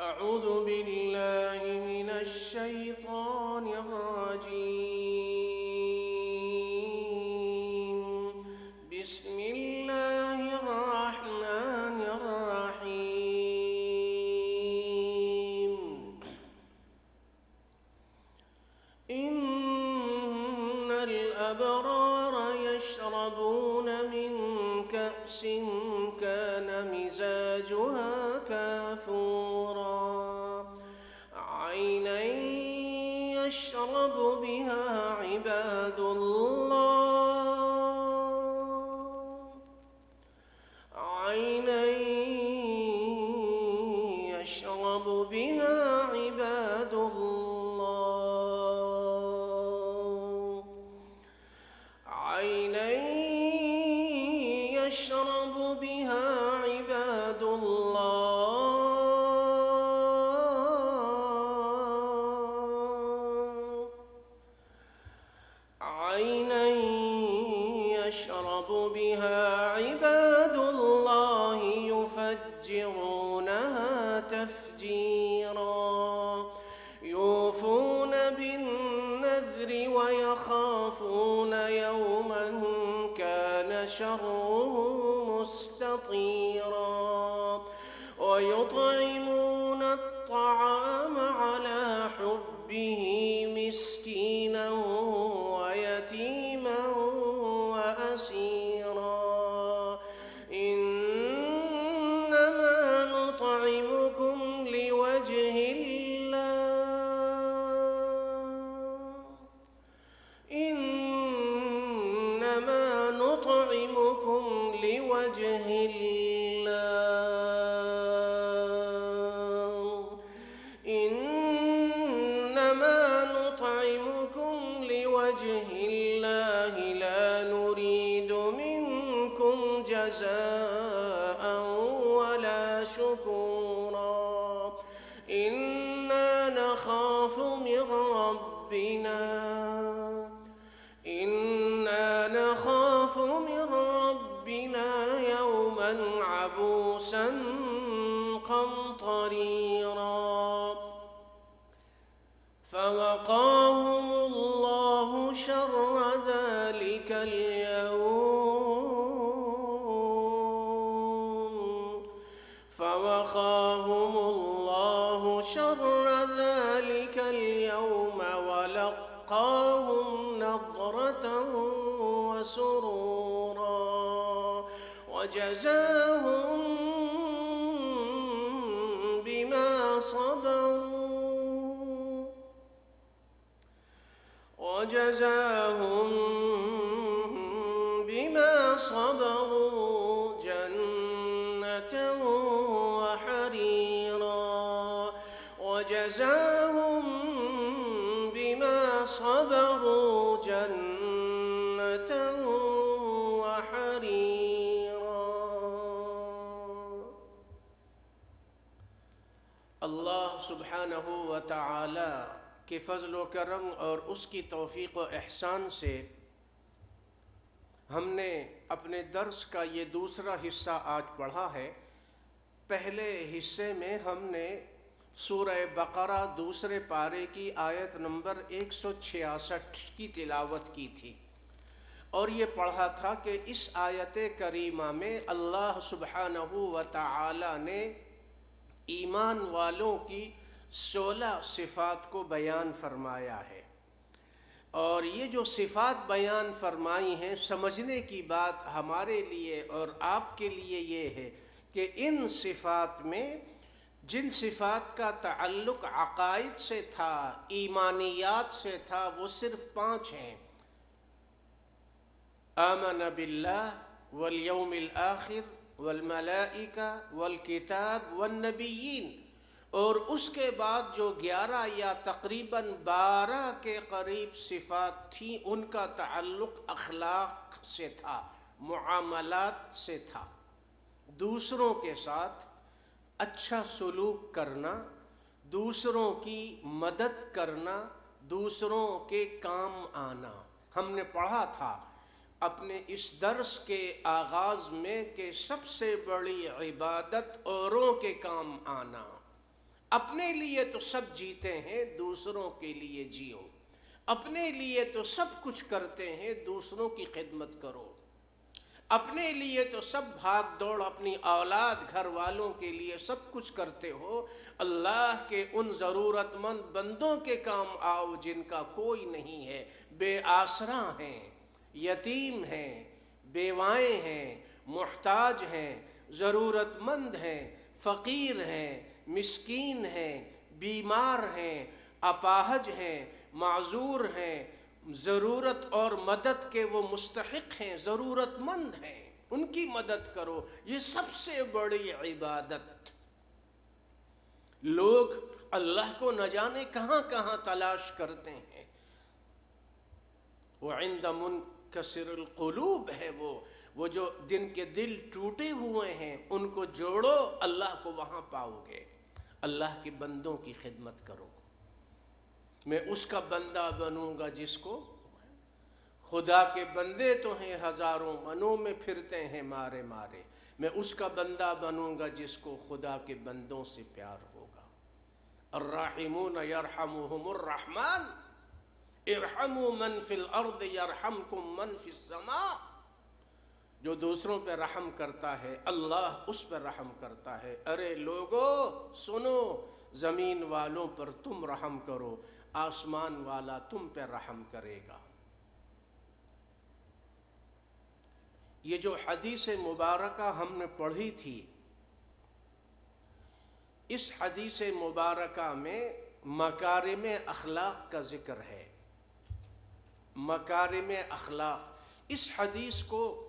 أعوذ بالله من الشيطان الرجيم. بسم الله الرحمن الرحيم. إن الأبرار يشربون من كأس كان مزاجها كافورا عينا يشرب بها عباد الله عينا يشرب بها عباد الله عينا يشرب بها عباد الله عينا يشرب بها عباد الله يفجرونها تفجيرا يوفون بالنذر ويخافون يوما كان شره مستطيرا ويطعمون الطعام على حبه مسكينا ويتيما وأسيرا إنما نطعمكم لوجه الله إنما نطعمكم لوجه الله إنما نطعمكم لوجه الله لا نريد منكم جزاء ولا شكورا إنا نخاف من ربنا يوما عبوسا قمطريرا فوقاهم الله شر ذلك اليوم فوقاهم الله شر ذلك اليوم ولقاهم نضرة وسرورا وجزاهم بما صبروا جنة وحريرا وجزاهم بما صبروا جنة وحريرا. اللہ سبحانہ و تعالی کے فضل و کرم اور اس کی توفیق و احسان سے ہم نے اپنے درس کا یہ دوسرا حصہ آج پڑھا ہے۔ پہلے حصے میں ہم نے سورہ بقرہ دوسرے پارے کی آیت نمبر 166 کی تلاوت کی تھی، اور یہ پڑھا تھا کہ اس آیت کریمہ میں اللہ سبحانہ و تعالی نے ایمان والوں کی 16 صفات کو بیان فرمایا ہے، اور یہ جو صفات بیان فرمائی ہیں، سمجھنے کی بات ہمارے لیے اور آپ کے لیے یہ ہے کہ ان صفات میں جن صفات کا تعلق عقائد سے تھا، ایمانیات سے تھا، وہ صرف 5 ہیں: آمن باللہ والیوم الآخر والملائکہ والکتاب والنبیین، اور اس کے بعد جو 11 یا تقریباً 12 کے قریب صفات تھیں، ان کا تعلق اخلاق سے تھا، معاملات سے تھا، دوسروں کے ساتھ اچھا سلوک کرنا، دوسروں کی مدد کرنا، دوسروں کے کام آنا۔ ہم نے پڑھا تھا اپنے اس درس کے آغاز میں کہ سب سے بڑی عبادت اوروں کے کام آنا، اپنے لیے تو سب جیتے ہیں، دوسروں کے لیے جیو۔ اپنے لیے تو سب کچھ کرتے ہیں، دوسروں کی خدمت کرو۔ اپنے لیے تو سب بھاگ دوڑ، اپنی اولاد گھر والوں کے لیے سب کچھ کرتے ہو، اللہ کے ان ضرورت مند بندوں کے کام آؤ جن کا کوئی نہیں ہے، بے آسرا ہیں، یتیم ہیں، بیوائیں ہیں، محتاج ہیں، ضرورت مند ہیں، فقیر ہیں، مسکین ہیں، بیمار ہیں، اپاہج ہیں، معذور ہیں، ضرورت اور مدد کے وہ مستحق ہیں، ضرورت مند ہیں، ان کی مدد کرو۔ یہ سب سے بڑی عبادت۔ لوگ اللہ کو نہ جانے کہاں کہاں تلاش کرتے ہیں۔ وعند منکسر القلوب ہے وہ جو جن کے دل ٹوٹے ہوئے ہیں، ان کو جوڑو، اللہ کو وہاں پاؤ گے۔ اللہ کے بندوں کی خدمت کرو۔ میں اس کا بندہ بنوں گا جس کو، خدا کے بندے تو ہیں ہزاروں، منوں میں پھرتے ہیں مارے مارے، میں اس کا بندہ بنوں گا جس کو خدا کے بندوں سے پیار ہوگا۔ الراحمون یرحمہم الرحمن ارحموا من فی الارض یرحمکم من فی السماء۔ جو دوسروں پہ رحم کرتا ہے، اللہ اس پہ رحم کرتا ہے۔ ارے لوگو سنو، زمین والوں پر تم رحم کرو، آسمان والا تم پہ رحم کرے گا۔ یہ جو حدیث مبارکہ ہم نے پڑھی تھی، اس حدیث مبارکہ میں مکارم اخلاق کا ذکر ہے۔ مکارم اخلاق، اس حدیث کو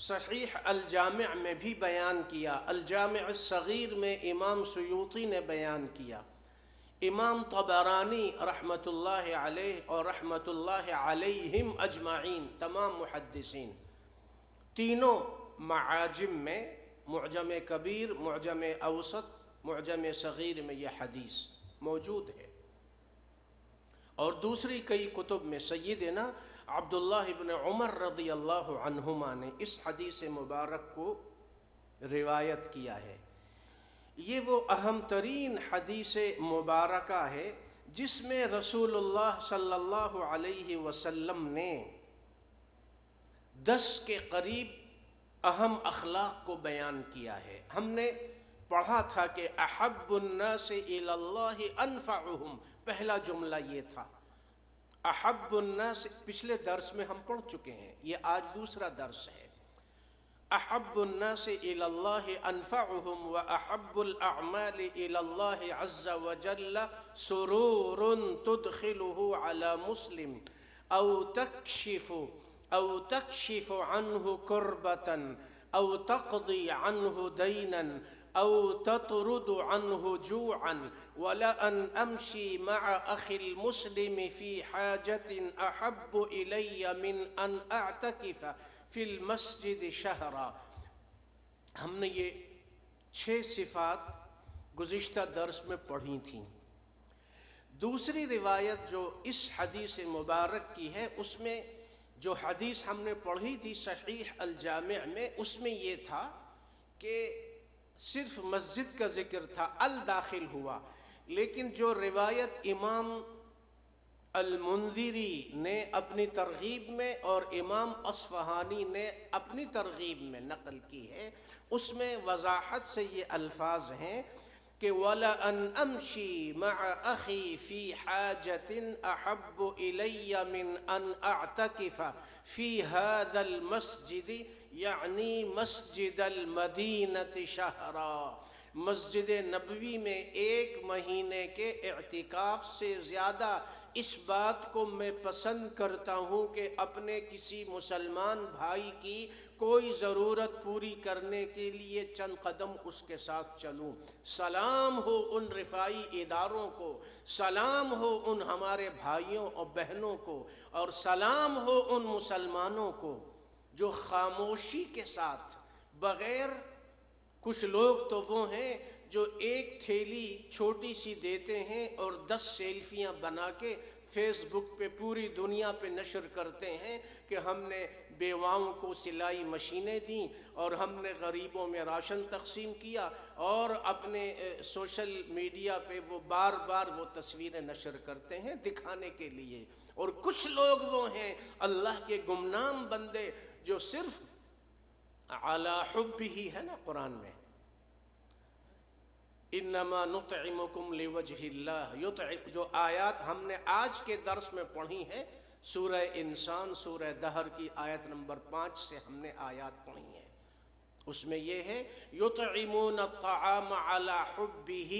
صحیح الجامع میں بھی بیان کیا، الجامع الصغیر میں امام سیوطی نے بیان کیا، امام طبرانی رحمۃ اللہ علیہ اور رحمۃ اللہ علیہم اجمعین، تمام محدثین، تینوں معاجم میں، معجم کبیر، معجم اوسط، معجم صغیر میں یہ حدیث موجود ہے، اور دوسری کئی کتب میں سیدنا عبداللہ ابن عمر رضی اللہ عنہما نے اس حدیث مبارک کو روایت کیا ہے۔ یہ وہ اہم ترین حدیث مبارکہ ہے جس میں رسول اللہ صلی اللہ علیہ وسلم نے 10 کے قریب اہم اخلاق کو بیان کیا ہے۔ ہم نے پڑھا تھا کہ احب الناس الی اللہ انفعہم، پہلا جملہ یہ تھا، احب الناس، پچھلے درس میں ہم پڑھ چکے ہیں، یہ آج دوسرا درس ہے۔ احب الناس الی اللہ انفعہم واحب الاعمال الی اللہ عز وجل سرور تدخلہ علی مسلم او تکشف عنہ کربتا او تقضی عنہ دینا او تطرد عنہ جوعا ولأن امشی مع اخی المسلم فی حاجت احب الی من ان اعتکف فی المسجد شہرا۔ ہم نے یہ 6 صفات گزشتہ درس میں پڑھی تھیں۔ دوسری روایت جو اس حدیث مبارک کی ہے، اس میں جو حدیث ہم نے پڑھی تھی صحیح الجامع میں، اس میں یہ تھا کہ صرف مسجد کا ذکر تھا، الداخل ہوا، لیکن جو روایت امام المنذری نے اپنی ترغیب میں اور امام اصفہانی نے اپنی ترغیب میں نقل کی ہے، اس میں وضاحت سے یہ الفاظ ہیں کہ وَلَأَنْ أَمْشِي مَعَ أَخِي فِي حَاجَةٍ أَحَبُّ إِلَيَّ مِنْ أَنْ أَعْتَكِفَ فِي هَذَا الْمَسْجِدِ یعنی مسجد المدینہ شہرا، مسجد نبوی میں 1 مہینے کے اعتکاف سے زیادہ اس بات کو میں پسند کرتا ہوں کہ اپنے کسی مسلمان بھائی کی کوئی ضرورت پوری کرنے کے لیے چند قدم اس کے ساتھ چلوں۔ سلام ہو ان رفاعی اداروں کو، سلام ہو ان ہمارے بھائیوں اور بہنوں کو، اور سلام ہو ان مسلمانوں کو جو خاموشی کے ساتھ بغیر، کچھ لوگ تو وہ ہیں جو 1 تھیلی چھوٹی سی دیتے ہیں اور 10 سیلفیاں بنا کے فیس بک پہ پوری دنیا پہ نشر کرتے ہیں کہ ہم نے بیواؤں کو سلائی مشینیں دیں اور ہم نے غریبوں میں راشن تقسیم کیا، اور اپنے سوشل میڈیا پہ وہ بار بار وہ تصویریں نشر کرتے ہیں دکھانے کے لیے۔ اور کچھ لوگ وہ ہیں اللہ کے گمنام بندے جو صرف علی حب ہی ہے نا قرآن میں، انما نطعمکم لوجہ اللہ، جو آیات ہم نے آج کے درس میں پڑھی ہیں، سورہ انسان سورہ دہر کی آیت نمبر 5 سے ہم نے آیات پڑھی ہیں، اس میں یہ ہے یطعمون الطعام علی حبہ،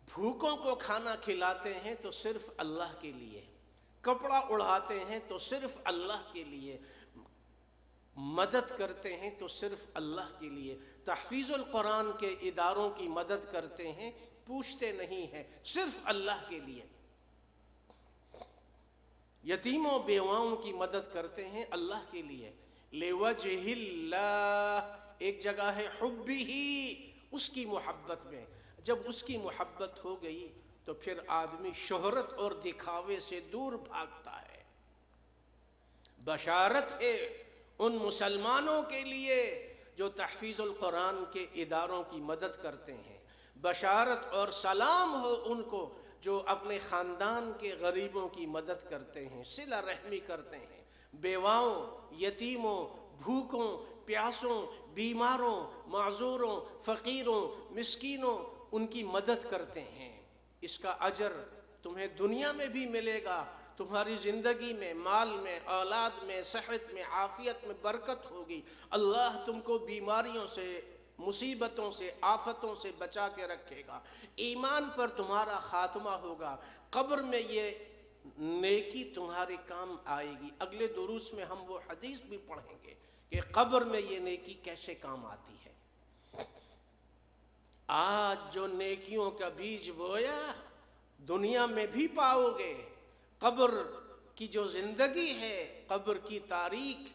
بھوکوں کو کھانا کھلاتے ہیں تو صرف اللہ کے لیے، کپڑا اڑاتے ہیں تو صرف اللہ کے لیے، مدد کرتے ہیں تو صرف اللہ کے لیے، تحفیظ القرآن کے اداروں کی مدد کرتے ہیں، پوچھتے نہیں ہیں، صرف اللہ کے لیے، یتیموں بیواؤں کی مدد کرتے ہیں اللہ کے لیے، لوجہ اللہ، ایک جگہ ہے حبہ، اس کی محبت میں، جب اس کی محبت ہو گئی تو پھر آدمی شہرت اور دکھاوے سے دور بھاگتا ہے۔ بشارت ہے ان مسلمانوں کے لیے جو تحفیظ القرآن کے اداروں کی مدد کرتے ہیں، بشارت اور سلام ہو ان کو جو اپنے خاندان کے غریبوں کی مدد کرتے ہیں، صلہ رحمی کرتے ہیں، بیواؤں، یتیموں، بھوکوں، پیاسوں، بیماروں، معذوروں، فقیروں، مسکینوں، ان کی مدد کرتے ہیں۔ اس کا اجر تمہیں دنیا میں بھی ملے گا، تمہاری زندگی میں، مال میں، اولاد میں، صحت میں، عافیت میں برکت ہوگی، اللہ تم کو بیماریوں سے، مصیبتوں سے، آفتوں سے بچا کے رکھے گا، ایمان پر تمہارا خاتمہ ہوگا، قبر میں یہ نیکی تمہارے کام آئے گی۔ اگلے دروس میں ہم وہ حدیث بھی پڑھیں گے کہ قبر میں یہ نیکی کیسے کام آتی ہے۔ آج جو نیکیوں کا بیج بویا دنیا میں بھی پاؤ گے، قبر کی جو زندگی ہے، قبر کی تاریک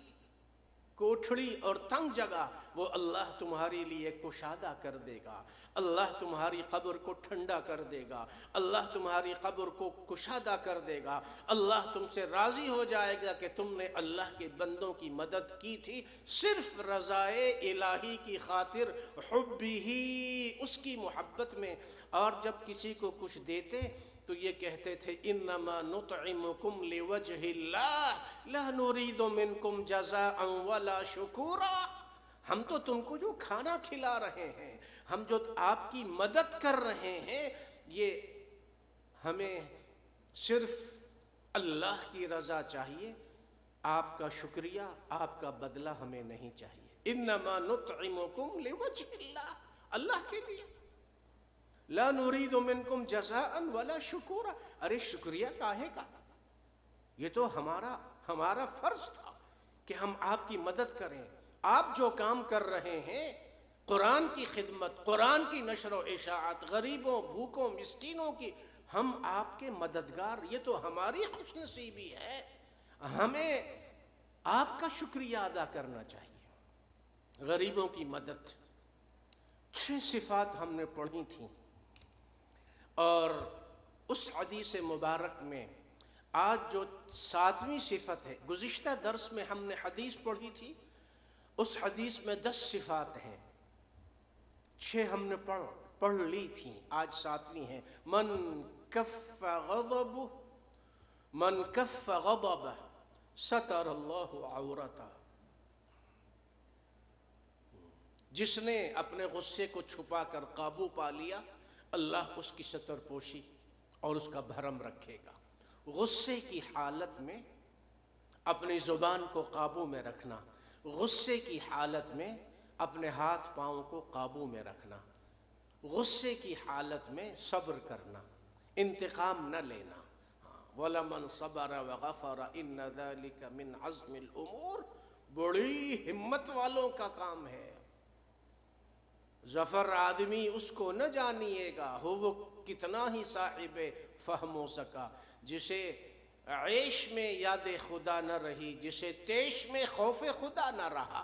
کوٹھڑی اور تنگ جگہ، وہ اللہ تمہارے لیے کشادہ کر دے گا، اللہ تمہاری قبر کو ٹھنڈا کر دے گا، اللہ تمہاری قبر کو کشادہ کر دے گا، اللہ تم سے راضی ہو جائے گا کہ تم نے اللہ کے بندوں کی مدد کی تھی صرف رضائے الہی کی خاطر، حبہ، اس کی محبت میں۔ اور جب کسی کو کچھ دیتے تو یہ کہتے تھے انما نطعمکم لوجہ اللہ لا نرید منکم جزاء ولا شکورا، ہم تو تم کو جو کھانا کھلا رہے ہیں، ہم جو آپ کی مدد کر رہے ہیں، یہ ہمیں صرف اللہ کی رضا چاہیے، آپ کا شکریہ، آپ کا بدلہ ہمیں نہیں چاہیے۔ انما نطعمکم لوجہ اللہ، اللہ کے لیے، لا نرید منکم جزاء ولا شکورا، ارے شکریہ کاہے کا، یہ تو ہمارا فرض تھا کہ ہم آپ کی مدد کریں۔ آپ جو کام کر رہے ہیں، قرآن کی خدمت، قرآن کی نشر و اشاعت، غریبوں، بھوکوں، مسکینوں کی، ہم آپ کے مددگار، یہ تو ہماری خوش نصیبی ہے، ہمیں آپ کا شکریہ ادا کرنا چاہیے۔ غریبوں کی مدد، 6 صفات ہم نے پڑھی تھیں، اور اس حدیث مبارک میں آج جو 7ویں صفت ہے، گزشتہ درس میں ہم نے حدیث پڑھی تھی، اس حدیث میں 10 صفات ہیں، 6 ہم نے پڑھ لی تھیں، آج 7ویں ہے۔ من کف غضبہ ستر اللہ عورتہ، جس نے اپنے غصے کو چھپا کر قابو پا لیا، اللہ اس کی ستر پوشی اور اس کا بھرم رکھے گا۔ غصے کی حالت میں اپنی زبان کو قابو میں رکھنا، غصے کی حالت میں اپنے ہاتھ پاؤں کو قابو میں رکھنا، غصے کی حالت میں صبر کرنا، انتقام نہ لینا۔ وَلَمَنْ صَبَرَ وَغَفَرَ إِنَّ ذَلِكَ مِنْ عَزْمِ الْأُمُورِ، بڑی ہمت والوں کا کام ہے۔ ظفر آدمی اس کو نہ جانیے گا، ہو وہ کتنا ہی صاحب فہم ہو سکا، جسے عیش میں یاد خدا نہ رہی، جسے تیش میں خوف خدا نہ رہا،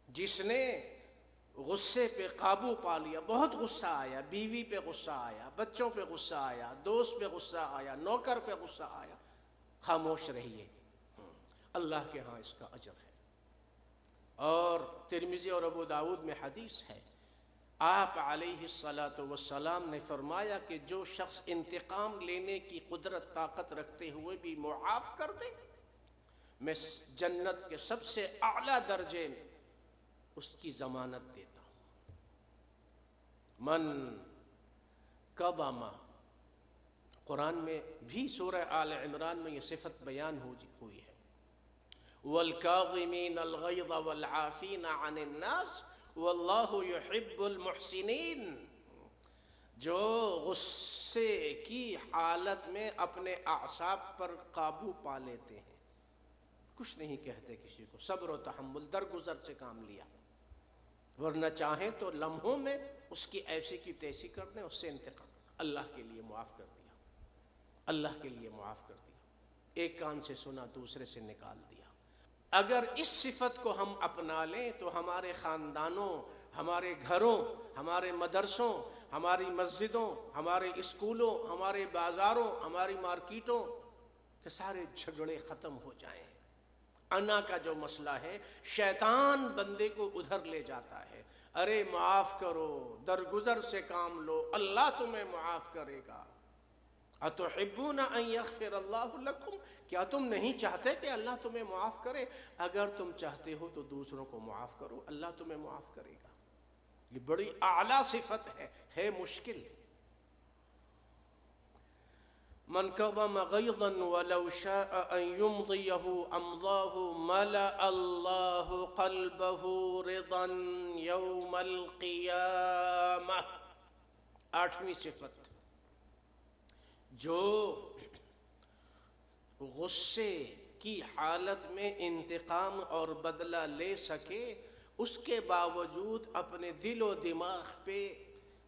جس نے غصے پہ قابو پا لیا، بہت غصہ آیا، بیوی پہ غصہ آیا، بچوں پہ غصہ آیا، دوست پہ غصہ آیا، نوکر پہ غصہ آیا، خاموش رہیے، اللہ کے ہاں اس کا اجر ہے۔ اور ترمذی اور ابو داؤد میں حدیث ہے، آپ علیہ الصلاۃ والسلام نے فرمایا کہ جو شخص انتقام لینے کی قدرت طاقت رکھتے ہوئے بھی معاف کر دے، میں جنت کے سب سے اعلیٰ درجے میں اس کی ضمانت دیتا ہوں۔ من کظم، قرآن میں بھی سورہ آل عمران میں یہ صفت بیان ہوئی ہے، والکاظمین الغیظ والعافین عن الناس واللہ یحب المحسنین، جو غصے کی حالت میں اپنے اعصاب پر قابو پا لیتے ہیں، کچھ نہیں کہتے کسی کو، صبر و تحمل، درگزر سے کام لیا، ورنہ چاہیں تو لمحوں میں اس کی ایسی کی تیسی کر دیں، اس سے انتقام، اللہ کے لیے معاف کر دیا، اللہ کے لیے معاف کر دیا، ایک کان سے سنا دوسرے سے نکال دیا۔ اگر اس صفت کو ہم اپنا لیں تو ہمارے خاندانوں، ہمارے گھروں، ہمارے مدرسوں، ہماری مسجدوں، ہمارے اسکولوں، ہمارے بازاروں، ہماری مارکیٹوں کے سارے جھگڑے ختم ہو جائیں۔ انا کا جو مسئلہ ہے، شیطان بندے کو ادھر لے جاتا ہے، ارے معاف کرو، درگزر سے کام لو، اللہ تمہیں معاف کرے گا۔ اتحبون ان یغفر اللہ لکم، کیا تم نہیں چاہتے کہ اللہ تمہیں معاف کرے؟ اگر تم چاہتے ہو تو دوسروں کو معاف کرو، اللہ تمہیں معاف کرے گا۔ یہ بڑی اعلیٰ صفت ہے مشکل۔ من کظم غیظا ولو شاء ان یمضیہ امضاہ ملأ اللہ قلبہ رضا یوم القیامہ۔ 8ویں صفت، جو غصے کی حالت میں انتقام اور بدلہ لے سکے، اس کے باوجود اپنے دل و دماغ پہ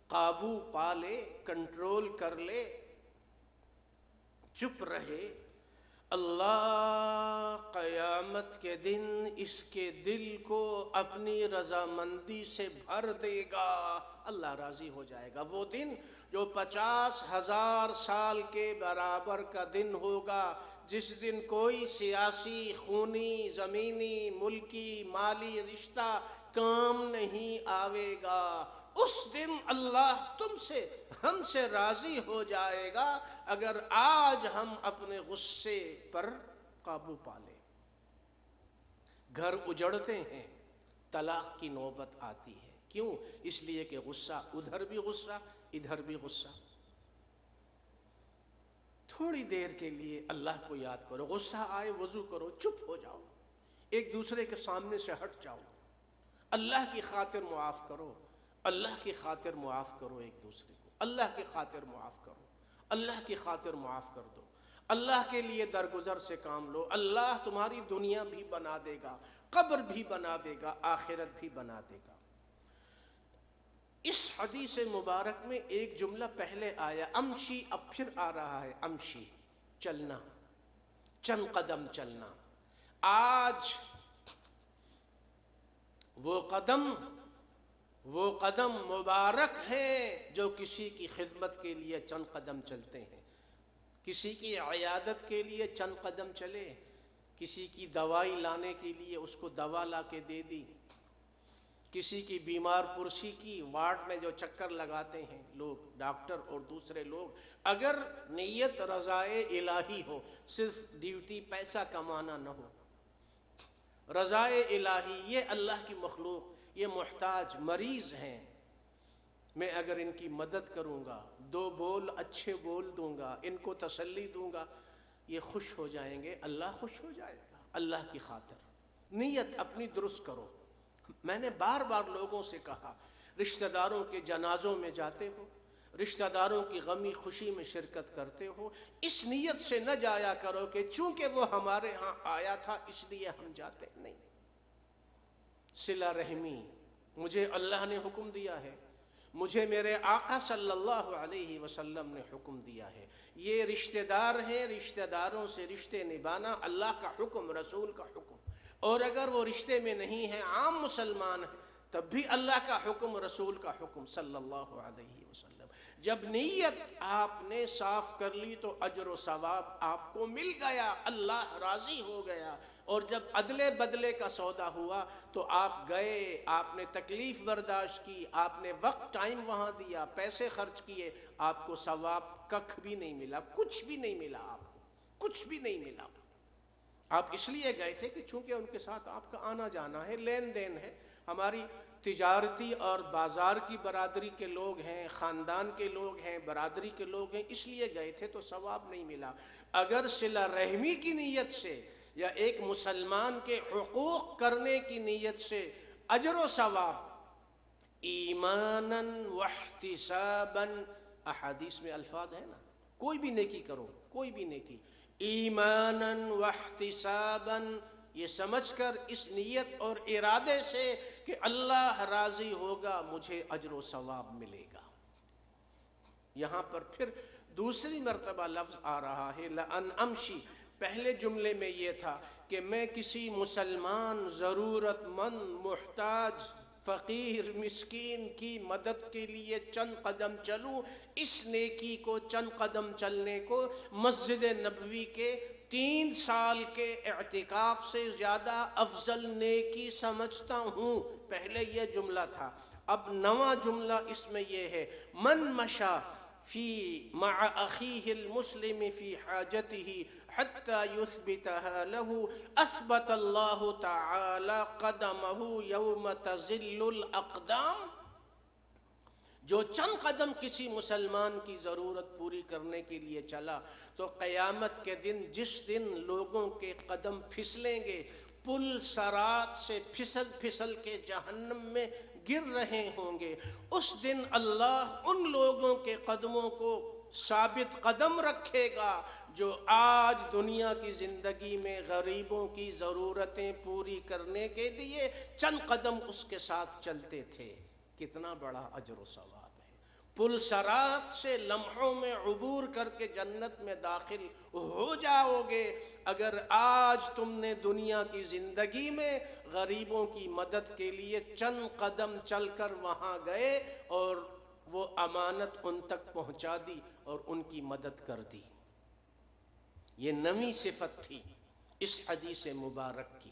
قابو پا لے، کنٹرول کر لے، چپ رہے، اللہ قیامت کے دن اس کے دل کو اپنی رضامندی سے بھر دے گا، اللہ راضی ہو جائے گا۔ وہ دن جو 50,000 سال کے برابر کا دن ہوگا، جس دن کوئی سیاسی، خونی، زمینی، ملکی، مالی رشتہ کام نہیں آئے گا، اس دن اللہ تم سے، ہم سے راضی ہو جائے گا اگر آج ہم اپنے غصے پر قابو پا لیں۔ گھر اجڑتے ہیں، طلاق کی نوبت آتی ہے، کیوں؟ اس لیے کہ غصہ، ادھر بھی غصہ، ادھر بھی غصہ۔ تھوڑی دیر کے لیے اللہ کو یاد کرو، غصہ آئے وضو کرو، چپ ہو جاؤ، ایک دوسرے کے سامنے سے ہٹ جاؤ، اللہ کی خاطر معاف کرو، اللہ کی خاطر معاف کرو، ایک دوسرے کو اللہ کی خاطر معاف کرو، اللہ کی خاطر معاف کر دو، اللہ کے لیے درگزر سے کام لو، اللہ تمہاری دنیا بھی بنا دے گا، قبر بھی بنا دے گا، آخرت بھی بنا دے گا۔ اس حدیث مبارک میں ایک جملہ پہلے آیا، امشی، اب پھر آ رہا ہے امشی، چلنا، چند قدم چلنا۔ آج وہ قدم مبارک ہیں جو کسی کی خدمت کے لیے چند قدم چلتے ہیں، کسی کی عیادت کے لیے چند قدم چلے، کسی کی دوائی لانے کے لیے اس کو دوا لا کے دے دی، کسی کی بیمار پرسی کی، وارڈ میں جو چکر لگاتے ہیں لوگ، ڈاکٹر اور دوسرے لوگ، اگر نیت رضائے الہی ہو، صرف ڈیوٹی پیسہ کمانا نہ ہو، رضائے الہی، یہ اللہ کی مخلوق، یہ محتاج مریض ہیں، میں اگر ان کی مدد کروں گا، 2 بول اچھے بول دوں گا، ان کو تسلی دوں گا، یہ خوش ہو جائیں گے، اللہ خوش ہو جائے گا۔ اللہ کی خاطر نیت اپنی درست کرو۔ میں نے بار بار لوگوں سے کہا، رشتہ داروں کے جنازوں میں جاتے ہو، رشتہ داروں کی غمی خوشی میں شرکت کرتے ہو، اس نیت سے نہ جایا کرو کہ چونکہ وہ ہمارے ہاں آیا تھا اس لیے ہم جاتے نہیں۔ صلہ رحمی مجھے اللہ نے حکم دیا ہے، مجھے میرے آقا صلی اللہ علیہ وسلم نے حکم دیا ہے، یہ رشتہ دار ہیں، رشتہ داروں سے رشتے نبھانا اللہ کا حکم، رسول کا حکم، اور اگر وہ رشتے میں نہیں ہیں، عام مسلمان ہیں، تب بھی اللہ کا حکم، رسول کا حکم صلی اللہ علیہ وسلم۔ جب نیت آپ نے صاف کر لی تو اجر و ثواب آپ کو مل گیا، اللہ راضی ہو گیا۔ اور جب عدلے بدلے کا سودا ہوا تو آپ گئے، آپ نے تکلیف برداشت کی، آپ نے وقت ٹائم وہاں دیا، پیسے خرچ کیے، آپ کو ثواب ککھ بھی نہیں ملا، کچھ بھی نہیں ملا، آپ کو کچھ بھی نہیں ملا۔ آپ اس لیے گئے تھے کہ چونکہ ان کے ساتھ آپ کا آنا جانا ہے، لین دین ہے، ہماری تجارتی اور بازار کی برادری کے لوگ ہیں، خاندان کے لوگ ہیں، برادری کے لوگ ہیں، اس لیے گئے تھے تو ثواب نہیں ملا۔ اگر صلہ رحمی کی نیت سے یا ایک مسلمان کے حقوق کرنے کی نیت سے اجر و ثواب ایماناً واحتساباً، احادیث میں الفاظ ہیں نا، کوئی بھی نیکی کرو، کوئی بھی نیکی ایماناً واحتساباً، یہ سمجھ کر اس نیت اور ارادے سے کہ اللہ راضی ہوگا، مجھے اجر و ثواب ملے گا۔ یہاں پر پھر دوسری مرتبہ لفظ آ رہا ہے لَأَنْ أَمْشِي۔ پہلے جملے میں یہ تھا کہ میں کسی مسلمان ضرورت مند، محتاج، فقیر، مسکین کی مدد کے لیے چند قدم چلوں۔ اس نیکی کو، چند قدم چلنے کو، مسجد نبوی کے 3 سال کے اعتکاف سے زیادہ افضل نیکی سمجھتا ہوں۔ پہلے یہ جملہ تھا، اب نواں جملہ اس میں یہ ہے، من مشا فی مع اخیہ المسلم فی حاجتہ حتی یثبتها له اثبت اللہ تعالی قدمہ یوم تزل الاقدام۔ جو چند قدم کسی مسلمان کی ضرورت پوری کرنے کے لیے چلا تو قیامت کے دن، جس دن لوگوں کے قدم پھسلیں گے، پل صراط سے پھسل پھسل کے جہنم میں گر رہے ہوں گے، اس دن اللہ ان لوگوں کے قدموں کو ثابت قدم رکھے گا جو آج دنیا کی زندگی میں غریبوں کی ضرورتیں پوری کرنے کے لیے چند قدم اس کے ساتھ چلتے تھے۔ کتنا بڑا اجر و ثواب ہے۔ پل صراط سے لمحوں میں عبور کر کے جنت میں داخل ہو جاؤ گے اگر آج تم نے دنیا کی زندگی میں غریبوں کی مدد کے لیے چند قدم چل کر وہاں گئے اور وہ امانت ان تک پہنچا دی اور ان کی مدد کر دی۔ یہ نویں صفت تھی اس حدیث مبارک کی۔